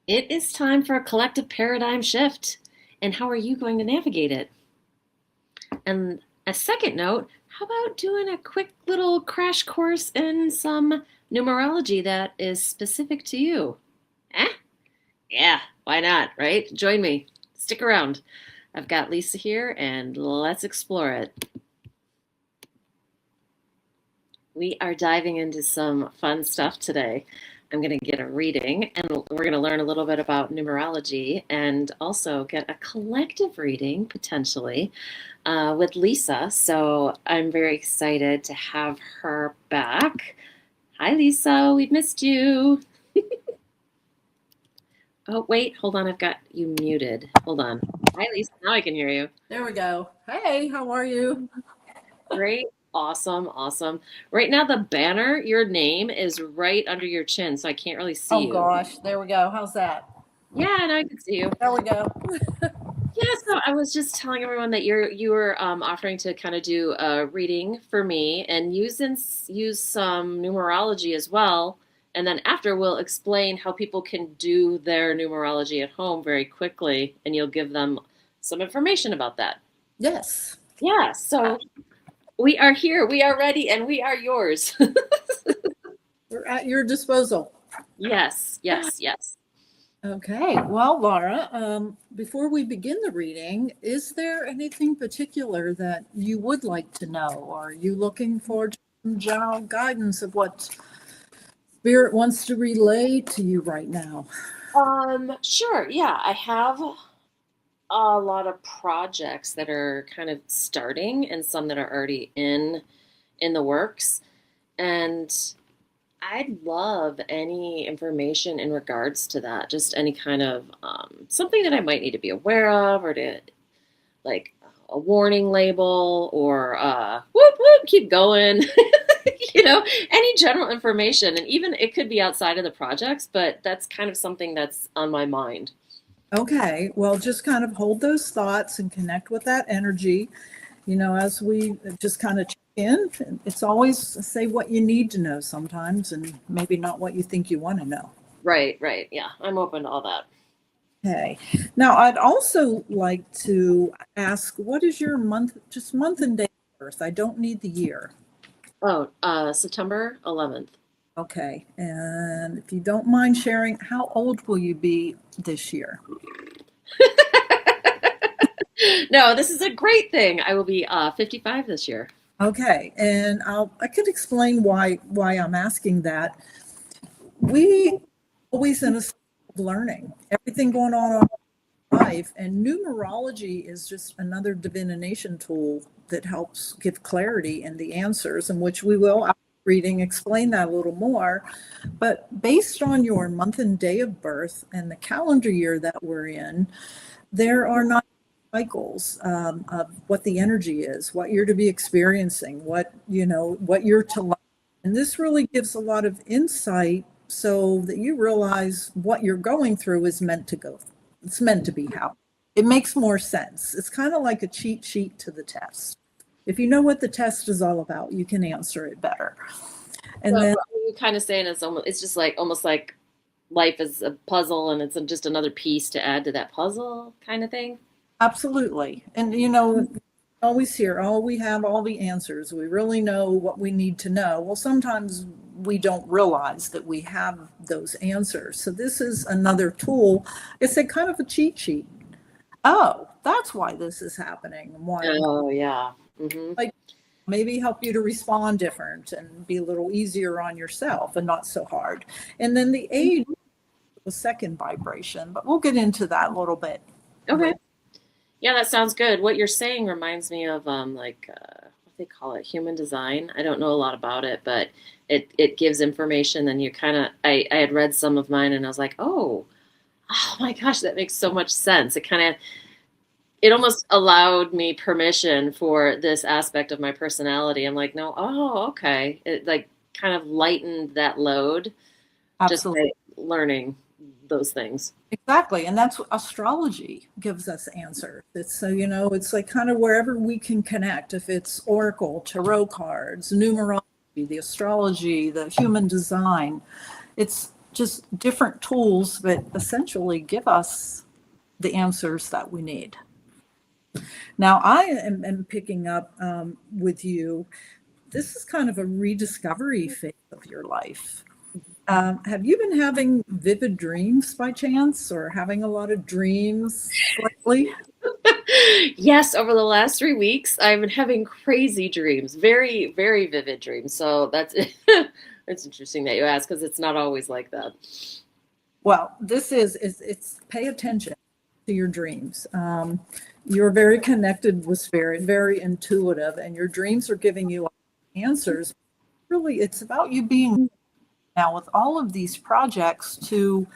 It is time for a collective paradigm shift. And how are you going to navigate it? And a second note, how about doing a quick little crash course in some numerology that is specific to you? Eh? Yeah, why not, right? Join me. Stick around. I've got Lisa here, and let's explore it. We are diving into some fun stuff today. I'm going to get a reading, and we're going to learn a little bit about numerology and also get a collective reading potentially with Lisa. So I'm very excited to have her back. Hi, Lisa. We've missed you. Oh, wait. Hold on. I've got you muted. Hold on. Hi, Lisa. Now I can hear you. There we go. Hey, how are you? Great. Awesome. Awesome. Right now, the banner, your name is right under your chin, so I can't really see Oh you. gosh, there we go. How's that? Yeah, now I can see you. There we go. Yeah, so I was just telling everyone that you were offering to kind of do a reading for me and use some numerology as well. And then after we'll explain how people can do their numerology at home very quickly, and you'll give them some information about that. Yes, Yeah, so we are here, we are ready, and we are yours. we're at your disposal. Yes, yes, yes. Okay. Well, Laura, before we begin the reading, is there anything particular that you would like to know? Or are you looking for some general guidance of what Spirit wants to relay to you right now? Sure. Yeah, I have a lot of projects that are kind of starting and some that are already in the works. And I'd love any information in regards to that, just any kind of something that I might need to be aware of or to like a warning label or whoop whoop keep going. Any general information, and even it could be outside of the projects, but that's kind of something that's on my mind. Okay. Well, just kind of hold those thoughts and connect with that energy. As we just kind of check in, it's always say what you need to know sometimes and maybe not what you think you want to know. Right, right. Yeah, I'm open to all that. Okay. Now, I'd also like to ask, what is your month and day of birth? I don't need the year. Oh, September 11th. Okay. And if you don't mind sharing, how old will you be this year? No, this is a great thing. I will be 55 this year. Okay. And I could explain why I'm asking that. We always in a state of learning, everything going on in our life, and numerology is just another divination tool that helps give clarity in the answers, in which we will, after reading, explain that a little more. But based on your month and day of birth and the calendar year that we're in, there are not cycles of what the energy is, what you're to be experiencing, what you're to learn. And this really gives a lot of insight so that you realize what you're going through is meant to go. It's meant to be how. It makes more sense. It's kind of like a cheat sheet to the test. If you know what the test is all about, you can answer it better. So And then what you're kind of saying is it's just like almost like life is a puzzle and it's just another piece to add to that puzzle kind of thing. absolutely. And always hear, oh, we have all the answers. We really know what we need to know. Well, sometimes we don't realize that we have those answers. So this is another tool. It's a kind of a cheat sheet. Oh, that's why this is happening and why I'm Oh, yeah. Hmm. like maybe help you to respond different and be a little easier on yourself and not so hard. And then the age, the second vibration, but we'll get into that a little bit. Okay. Yeah, that sounds good. What you're saying reminds me of what they call it, human design. I don't know a lot about it, but it gives information and you kind of I had read some of mine and I was like, oh my gosh, that makes so much sense. It almost allowed me permission for this aspect of my personality. I'm like, no, oh, okay. It like kind of lightened that load just Absolutely. by learning those things. Exactly. And that's what astrology gives us answers. It's so, it's like kind of wherever we can connect, if it's oracle, tarot cards, numerology, the astrology, the human design, it's just different tools that essentially give us the answers that we need. Now, I am picking up with you. This is kind of a rediscovery phase of your life. Have you been having vivid dreams by chance, or having a lot of dreams lately? Yes, over the last 3 weeks, I've been having crazy dreams, very, very vivid dreams. So that's it's interesting that you ask because it's not always like that. Well, this is it's pay attention to your dreams. You're very connected with spirit, very intuitive, and your dreams are giving you answers. Really, it's about you being now with all of these projects to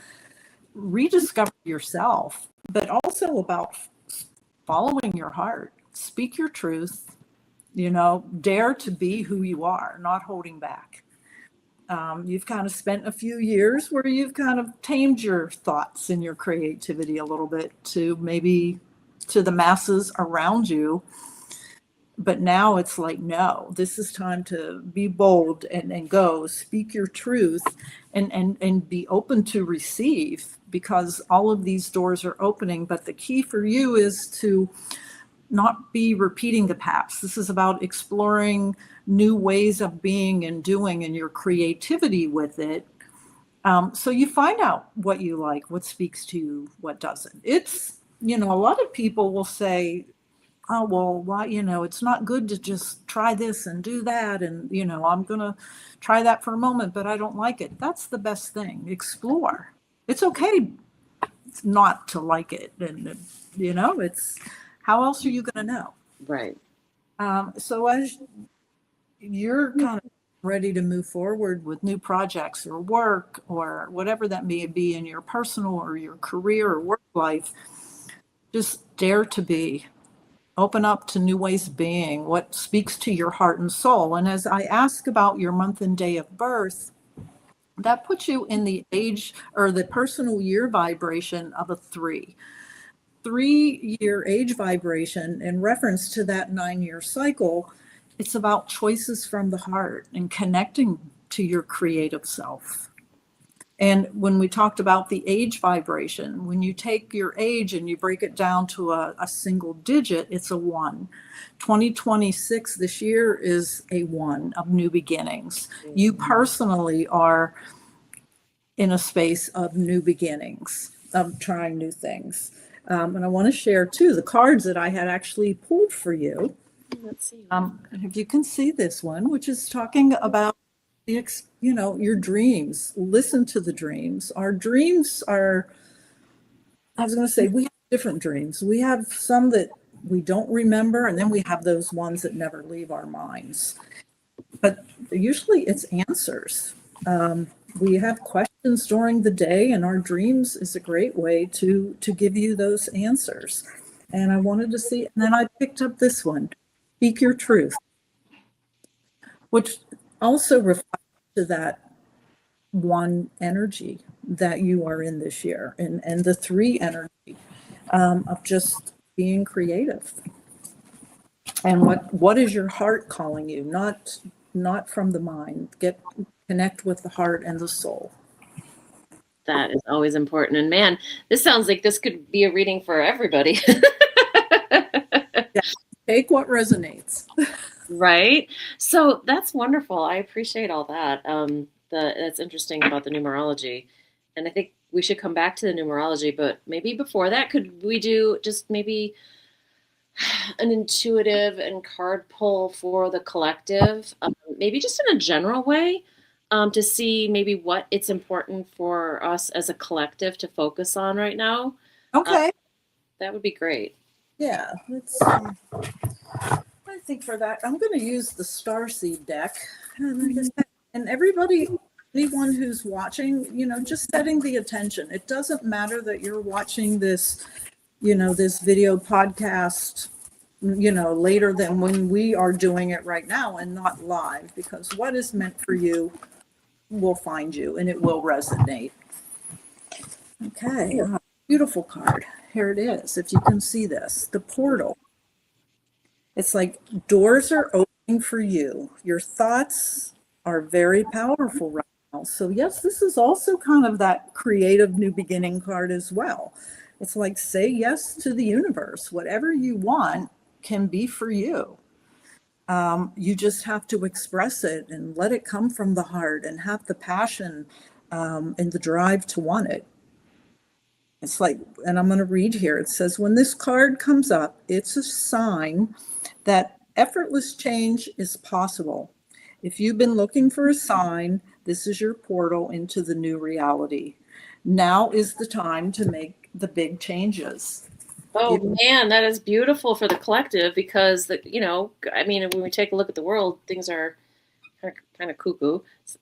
rediscover yourself, but also about following your heart. Speak your truth, dare to be who you are, not holding back. You've kind of spent a few years where you've kind of tamed your thoughts and your creativity a little bit to maybe to the masses around you. But now it's like, no, this is time to be bold and go speak your truth and be open to receive, because all of these doors are opening. But the key for you is to not be repeating the past. This is about exploring new ways of being and doing and your creativity with it. So you find out what you like, what speaks to you, what doesn't. It's, a lot of people will say, oh, well, why, it's not good to just try this and do that. And, I'm going to try that for a moment, but I don't like it. That's the best thing. Explore. It's okay not to like it. And, it's how else are you going to know? Right. So as you're kind of ready to move forward with new projects or work or whatever that may be in your personal or your career or work life, just dare to be. Open up to new ways of being, what speaks to your heart and soul. And as I ask about your month and day of birth, that puts you in the age or the personal year vibration of a 3. 3-year age vibration in reference to that 9-year cycle. It's about choices from the heart and connecting to your creative self. And when we talked about the age vibration, when you take your age and you break it down to a single digit, it's a 1. 2026 this year is a 1 of new beginnings. You personally are in a space of new beginnings, of trying new things. And I want to share too the cards that I had actually pulled for you. Let's see. If you can see this one, which is talking about your dreams. Listen to the dreams. Our dreams are, I was going to say, we have different dreams. We have some that we don't remember, and then we have those ones that never leave our minds. But usually it's answers. We have questions during the day, and our dreams is a great way to give you those answers. And I wanted to see, and then I picked up this one, speak your truth, which also reflects to that 1 energy that you are in this year, and the 3 energy of just being creative. And what is your heart calling you? Not from the mind. Connect with the heart and the soul. That is always important. And man, this sounds like this could be a reading for everybody. Yeah. Take what resonates. Right? So that's wonderful. I appreciate all that. That's interesting about the numerology. And I think we should come back to the numerology, but maybe before that, could we do just maybe an intuitive and card pull for the collective? Maybe just in a general way, to see maybe what it's important for us as a collective to focus on right now. Okay. That would be great. Yeah. I think for that, I'm going to use the Starseed deck. And everybody, anyone who's watching, just setting the attention. It doesn't matter that you're watching this, this video podcast, later than when we are doing it right now and not live, because what is meant for you will find you and it will resonate. Okay. Beautiful card. Here it is. If you can see this, the portal. It's like doors are opening for you. Your thoughts are very powerful right So yes, this is also kind of that creative new beginning card as well. It's like, say yes to the universe. Whatever you want can be for you. You just have to express it and let it come from the heart and have the passion and the drive to want it. It's like, and I'm going to read here. It says, when this card comes up, it's a sign that effortless change is possible. If you've been looking for a sign, this is your portal into the new reality. Now is the time to make the big changes. Oh man, that is beautiful for the collective because I mean, when we take a look at the world, things are kind of cuckoo.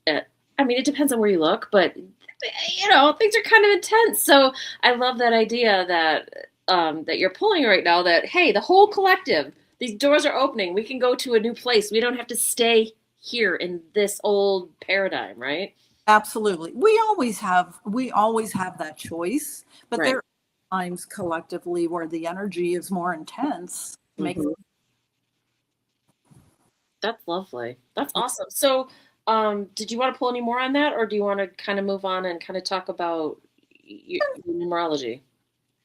Uh, I mean, it depends on where you look, but things are kind of intense. So I love that idea that you're pulling right now. That hey, the whole collective, these doors are opening. We can go to a new place. We don't have to stay here in this old paradigm, right? Absolutely. We always have that choice, but Right. there are times collectively where the energy is more intense. Make Hmm. That's lovely. That's awesome. So, did you want to pull any more on that, or do you want to kind of move on and kind of talk about your numerology?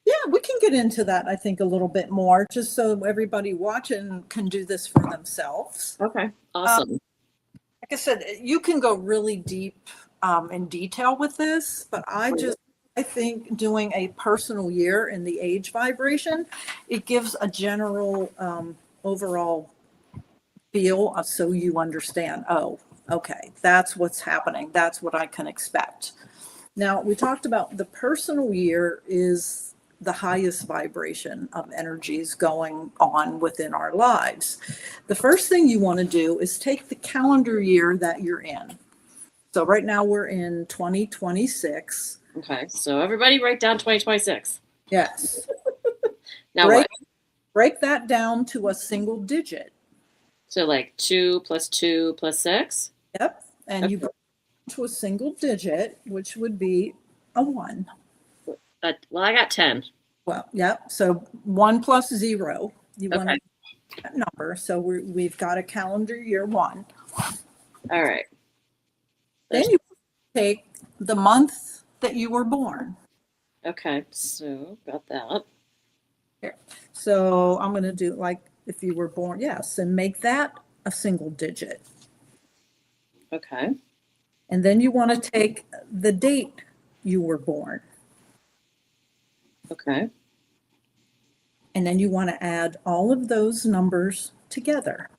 Yeah, we can get into that, I think, a little bit more, just so everybody watching can do this for themselves. Okay. Um, Awesome. like I said, you can go really deep in detail with this, but I think doing a personal year in the age vibration, it gives a general overall feel so you understand, oh, okay, that's what's happening. That's what I can expect. Now, we talked about the personal year is the highest vibration of energies going on within our lives. The first thing you want to do is take the calendar year that you're in. So, right now we're in 2026. Okay. So everybody write down 2026. Yes. Now Break, what? break that down to a single digit. So like 2 + 2 + 6. Yep. And you Okay. break it to a single digit, which would be a one. Well, I got 10. Well, yep. So 1 + 0, you want to Okay. that number. So we've got a calendar year one. All right. Then There's you take the month that you were born. okay. So got that. Here. So I'm going to do like if you were born, yes, and make that a single digit. Okay. And then you want to take the date you were born. Okay. And then you want to add all of those numbers together.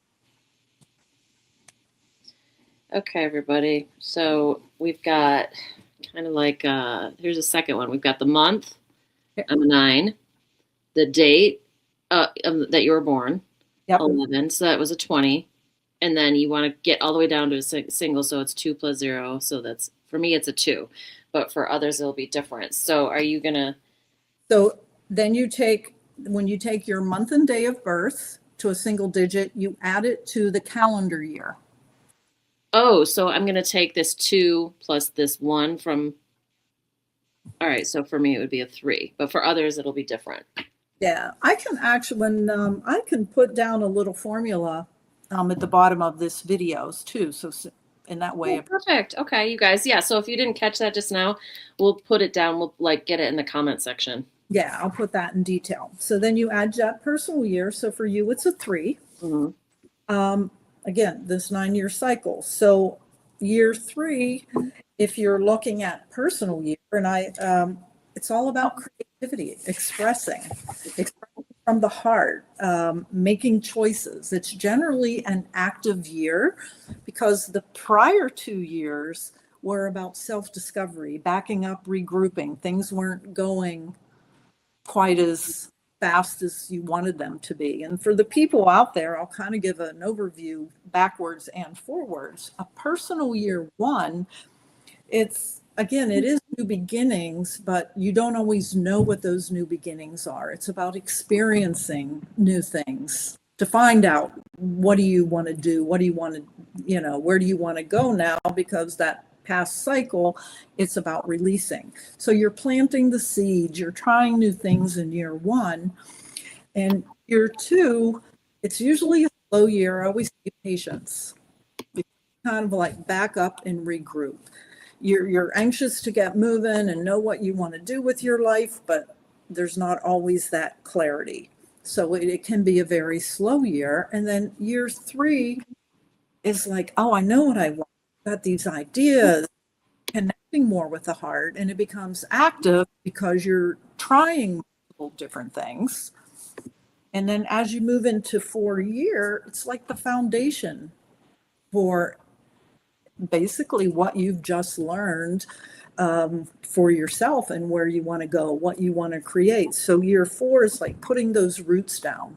Okay, everybody. So we've got kind of like here's a second one. We've got the month. I'm a 9. The date that you were born, Yep. 11. So that was a 20. And then you want to get all the way down to a single. So it's 2 + 0. So that's for me, it's a 2. But for others, it'll be different. So are you going to? So then when you take your month and day of birth to a single digit, you add it to the calendar year. Oh, so I'm going to take this 2 plus this 1 from. All right. So for me, it would be a 3. But for others, it'll be different. Yeah, I can actually, when I can put down a little formula at the bottom of this videos too. So in that way, Oh, perfect. Okay, you guys. Yeah. So if you didn't catch that just now, we'll put it down. We'll like get it in the comment section. yeah, I'll put that in detail. So then you add that personal year. So for you, it's a 3. Hmm. Um, Again, this 9-year cycle. So year 3, if you're looking at personal year, and it's all about creativity, expressing from the heart, making choices. It's generally an active year because the prior 2 years were about self-discovery, backing up, regrouping. Things weren't going quite as fast as you wanted them to be. And for the people out there, I'll kind of give an overview backwards and forwards. A personal year one, it is new beginnings, but you don't always know what those new beginnings are. It's about experiencing new things to find out what do you want to do? What do you want to, where do you want to go now? Because that past cycle, it's about releasing. So you're planting the seeds, you're trying new things in year one. And year two, it's usually a slow year. I always say patience. Kind of like back up and regroup. you're anxious to get moving and know what you want to do with your life, but there's not always that clarity. So it can be a very slow year. And then year 3 is like, oh, I know what I want. I've got these ideas, connecting more with the heart, and it becomes active because you're trying multiple different things. And then as you move into 4 year, it's like the foundation for basically what you've just learned, for yourself and where you want to go, what you want to create. So year 4 is like putting those roots down,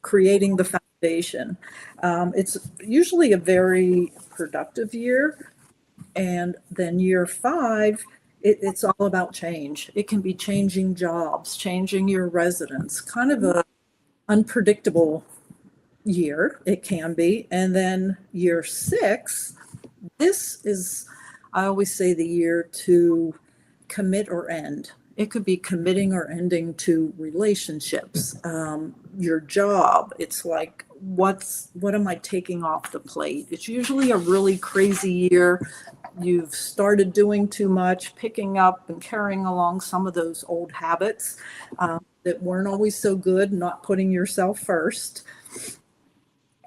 creating the foundation. It's usually a very productive year. And then year 5, it's all about change. It can be changing jobs, changing your residence, kind of a unpredictable year. It can be. And then year 6, this is, I always say, the year to commit or end. It could be committing or ending to relationships, your job. It's like, what am I taking off the plate? It's usually a really crazy year. You've started doing too much, picking up and carrying along some of those old habits, that weren't always so good, not putting yourself first.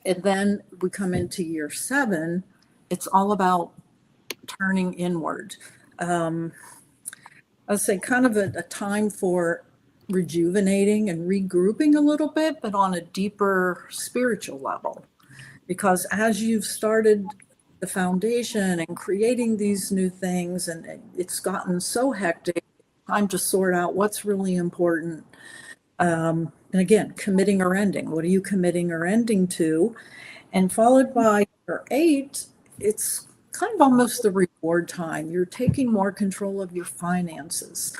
And then we come into year 7. It's all about turning inward. I'd say kind of a time for rejuvenating and regrouping a little bit, but on a deeper spiritual level. Because as you've started the foundation and creating these new things, and it's gotten so hectic, time to sort out what's really important. And again, committing or ending. What are you committing or ending to? And followed by your 8, it's kind of almost the reward time. You're taking more control of your finances.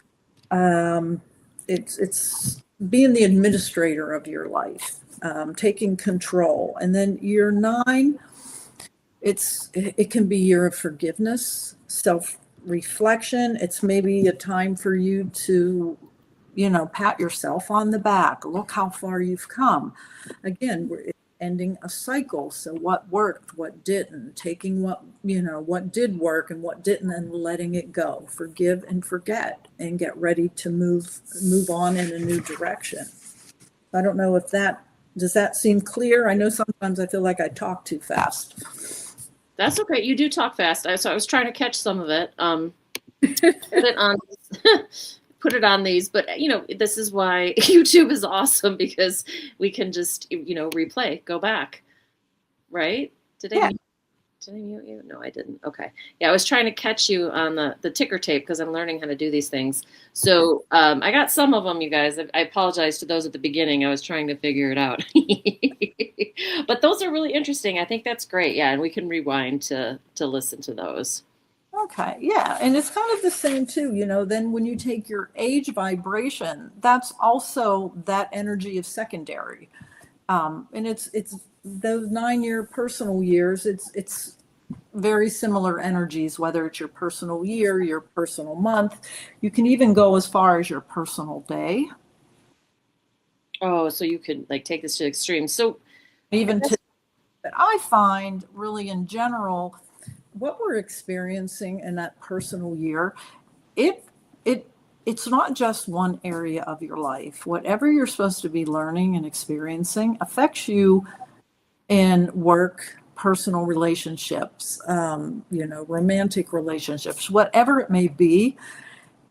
It's being the administrator of your life, taking control. And then year 9, it can be year of forgiveness, self-reflection. It's maybe a time for you to, pat yourself on the back. Look how far you've come. Again, we're ending a cycle. So what worked, what didn't, taking what did work and what didn't, and letting it go. Forgive and forget, and get ready to move on in a new direction. I don't know if does that seem clear? I know sometimes I feel like I talk too fast. That's okay. You do talk fast. So I was trying to catch some of it. Put it on, put it on these. But this is why YouTube is awesome, because we can just replay, go back. Right? Did I mute you? No, I didn't. Okay. Yeah, I was trying to catch you on the ticker tape because I'm learning how to do these things. So I got some of them, you guys. I apologize to those at the beginning. I was trying to figure it out. But those are really interesting. I think that's great. Yeah, and we can rewind to listen to those. Okay, yeah, and it's kind of the same too, then when you take your age vibration, that's also that energy of secondary. And it's those 9-year personal years, it's very similar energies, whether it's your personal year, your personal month. You can even go as far as your personal day. Oh, so you could take this to extreme. So Even to that, I find really in general, what we're experiencing in that personal year, it it it's not just one area of your life. Whatever you're supposed to be learning and experiencing affects you in work, personal relationships, romantic relationships, whatever it may be.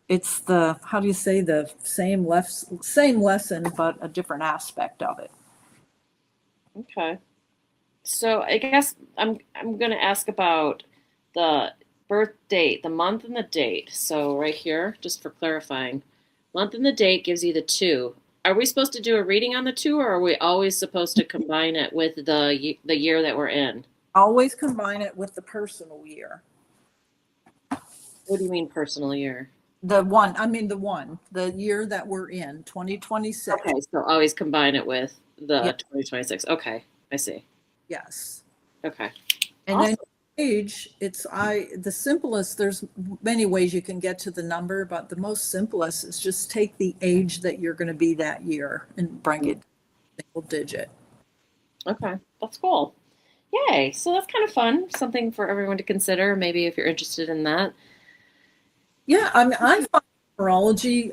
It's how do you say, the same lesson, but a different aspect of it. okay. So I guess I'm going to ask about the birth date, the month and the date. So right here, just for clarifying, month and the date gives you the 2. Are we supposed to do a reading on the 2, or are we always supposed to combine it with the year that we're in? Always combine it with the personal year. What do you mean personal year? The year that we're in, 2026. Okay, so always combine it with Yeah, the 2026. Okay, I see. yes. Okay. And then Awesome. age, the simplest, there's many ways you can get to the number, but the most simplest is just take the age that you're going to be that year and bring it single digit. Okay, that's cool. Yay. So that's kind of fun. Something for everyone to consider, maybe if you're interested in that. Yeah, I mean, I find numerology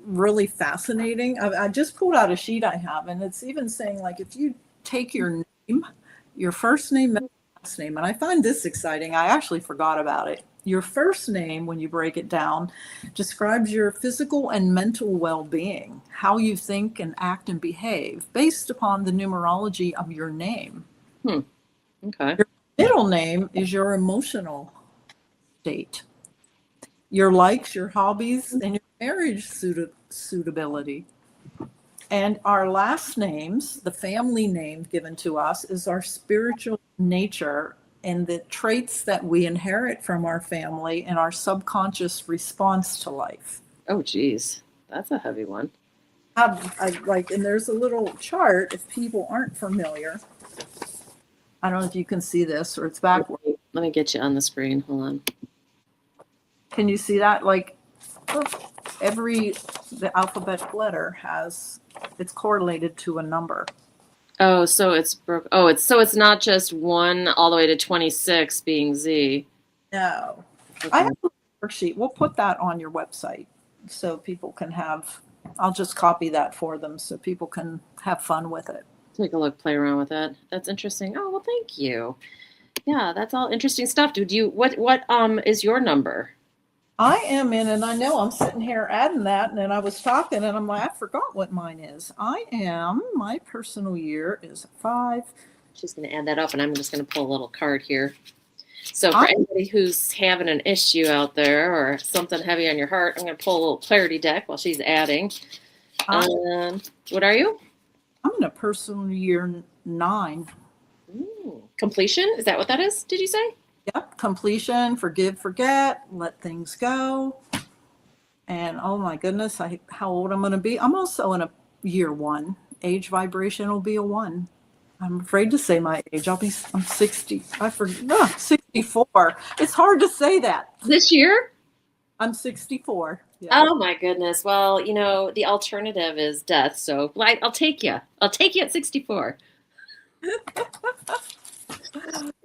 really fascinating. I just pulled out a sheet I have, and it's even saying like if you take your name, your first name, and last name, and I find this exciting. I actually forgot about it. Your first name, when you break it down, describes your physical and mental well-being, how you think and act and behave based upon the numerology of your name. Hmm. Okay. Your middle name is your emotional state, your likes, your hobbies, and your marriage suitability. And our last names, the family name given to us, is our spiritual nature and the traits that we inherit from our family and our subconscious response to life. Oh, geez. That's a heavy one. And there's a little chart if people aren't familiar. I don't know if you can see this or it's backward. Let me get you on the screen. Hold on. Can you see that? Like every the alphabetic letter has it's correlated to a number. Oh, so it's broke. Oh, it's not just 1 all the way to 26 being Z. No. I Okay. have a worksheet. We'll put that on your website so people can have, I'll just copy that for them so people can have fun with it. Take a look, play around with that. That's interesting. Oh, well, thank you. Yeah, that's all interesting stuff. Dude, what is your number? I am in, and I know I'm sitting here adding that, and then I was talking, and I'm like, I forgot what mine is. My personal year is 5. She's going to add that up, and I'm just going to pull a little card here. So for I, anybody who's having an issue out there or something heavy on your heart, I'm going to pull a little clarity deck while she's adding. I, What are you? I'm in a personal year 9. Completion? Is that what that is? Did you say? Yep, completion, forgive, forget, let things go. And oh my goodness, how old I'm going to be. I'm also in a year 1. Age vibration will be a 1. I'm afraid to say my age. I'm 60. I forget 64. It's hard to say that. This year? I'm 64. Yeah. Oh my goodness. Well, the alternative is death. So I'll take you. I'll take you at 64.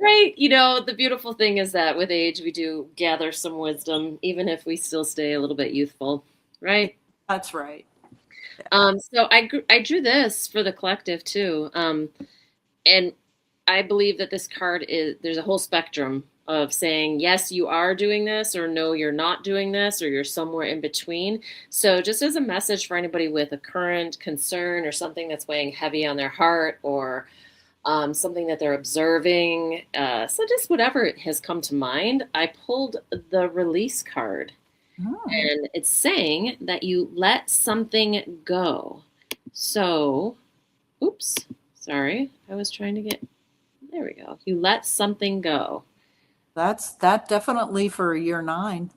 Right? The beautiful thing is that with age, we do gather some wisdom, even if we still stay a little bit youthful. Right? That's right. So I drew this for the collective too. And I believe that this card there's a whole spectrum of saying, yes, you are doing this, or no, you're not doing this, or you're somewhere in between. So just as a message for anybody with a current concern or something that's weighing heavy on their heart, or something that they're observing. So just whatever has come to mind, I pulled the release card. Oh. And it's saying that you let something go. So, oops, sorry. I was trying to there we go. You let something go. That definitely for a year 9.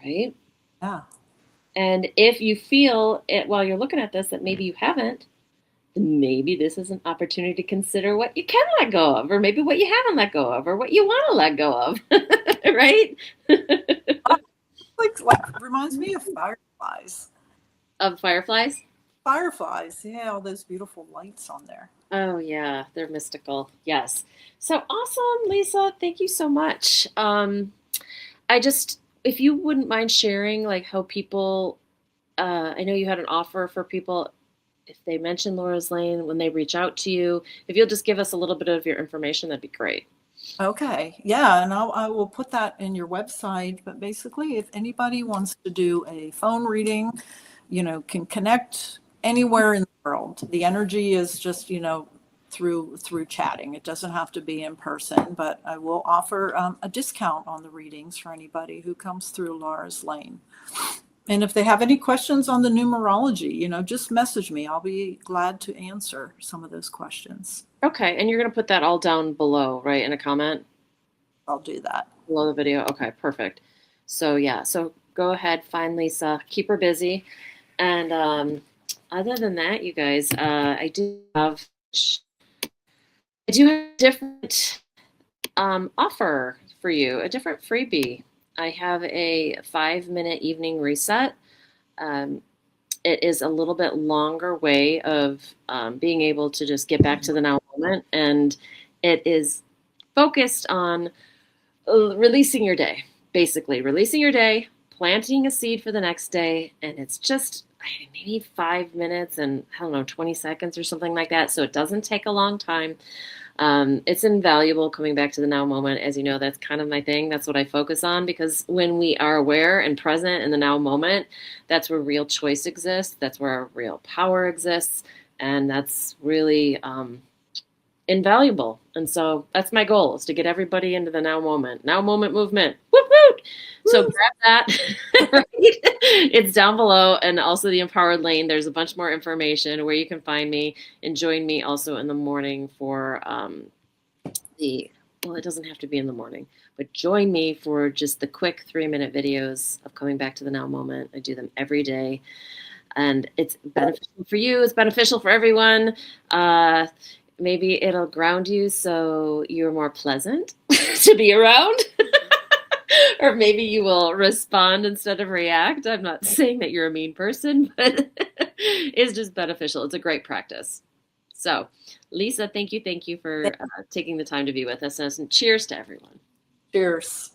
Right? Yeah. And if you feel it while you're looking at this that maybe you haven't, then maybe this is an opportunity to consider what you can let go of, or maybe what you haven't let go of, or what you want to let go of. Right? Like reminds me of fireflies. Of fireflies? Fireflies, yeah, all those beautiful lights on there. Oh, yeah, they're mystical. Yes. So awesome, Lisa. Thank you so much. If you wouldn't mind sharing, like how people, I know you had an offer for people if they mention Laura's Lane when they reach out to you. If you'll just give us a little bit of your information, that'd be great. Okay, yeah, and I will put that in your website. But basically, if anybody wants to do a phone reading, can connect anywhere in the world. The energy is just, through chatting. It doesn't have to be in person, but I will offer a discount on the readings for anybody who comes through Laura's Lane. And if they have any questions on the numerology, just message me. I'll be glad to answer some of those questions. Okay, and you're going to put that all down below, right, in a comment? I'll do that. Below the video? Okay, perfect. So, yeah, so go ahead, find Lisa, keep her busy. And other than that, you guys, I do have a different offer for you, a different freebie. I have a 5-minute evening reset. It is a little bit longer way of being able to just get back to the now moment, and it is focused on releasing your day basically releasing your day, planting a seed for the next day, and it's just maybe 5 minutes and I don't know, 20 seconds or something like that. So it doesn't take a long time. It's invaluable coming back to the now moment. As you know, that's kind of my thing. That's what I focus on because when we are aware and present in the now moment, that's where real choice exists. That's where our real power exists. And that's really invaluable. And so that's my goal, is to get everybody into the now moment. Now moment movement. Whoop whoop. So Woo! grab that. Right? It's down below, and also the empowered lane. There's a bunch more information where you can find me and join me also in the morning for the well, it doesn't have to be in the morning, but join me for just the quick 3-minute videos of coming back to the now moment. I do them every day, and it's beneficial for you. It's beneficial for everyone. Maybe it'll ground you so you're more pleasant to be around. Or maybe you will respond instead of react. I'm not saying that you're a mean person, but it's just beneficial. It's a great practice. So, Lisa, thank you for taking the time to be with us. And cheers to everyone. Cheers.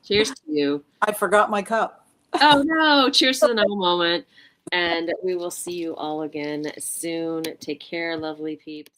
Cheers to you. I forgot my cup. Oh, no. Cheers to the now moment. And we will see you all again soon. Take care, lovely peeps.